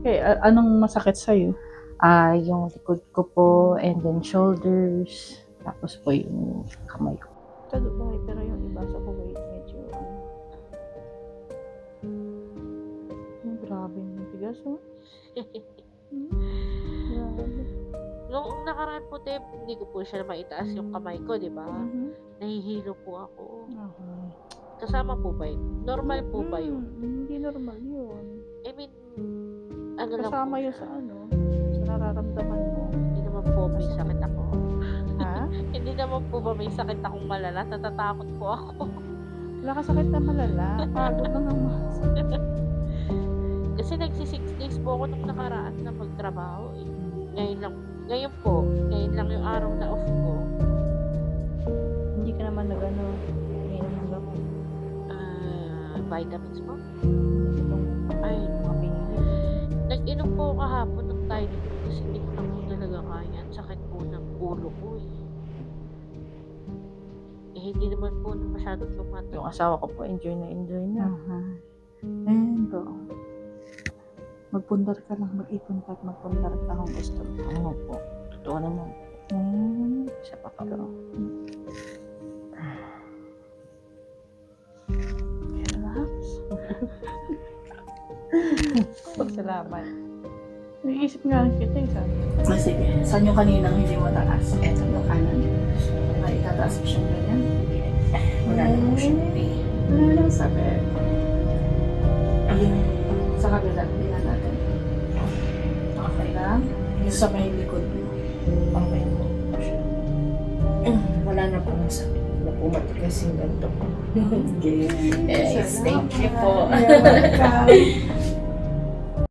Okay, anong masakit sa'yo? Yung likod ko po, and then shoulders, tapos po yung kamay ko. Sa Dubai, pero yung iba sa Kuwait, medyo grabe yung tigas, oh. Grabe. Nung nakaraan po, Tep, hindi ko po siya maitaas yung kamay ko, di ba? Mhm. Nahihilo po ako. Okay. Kasama po ba yun? Normal po ba yun? Hindi normal yun. I mean, ano lang po Kasama yun siya. sa sa nararamdaman mo. Hindi naman po may sakit ako. Ha? Hindi naman po ba may sakit akong malala? Natatakot po ako. Wala ka sakit na malala. Pagod lang ang Kasi nagsi 6 days po ako nung nakaraan na magtrabaho eh. Ngayon lang yung araw na off ko. Hindi ka naman nag-ano, inom ng gamot. Vitamins po. Itong Ay, mga pinili. nag-inom po ako kahapon ng Tylenol kasi hindi ko na po talaga kaya. Ang sakit po ng ulo ko eh. Hindi naman po masyadong tumatanda. Yung asawa ko po, enjoy na. Ayun po. Magpundar ka lang, mag-ipon ka at magpundar ka kung gusto mo. Ano po, totoo naman. Siya pa pa. Relax. Salamat. Nag-iisip nga lang kita eh, sabi. Sige, saan yung kaninang hindi mataas? Eto yung kanan. Ay, itataas mo siyang ganyan. Wala na po siyang pain. Wala lang sabi. Ayun, sa kabila, tingnan natin. Okay lang. Yung sa may likod mo. Okay po. Wala na pong sakit. Wala po matigas yung ganito. Yes, thank you po. Welcome.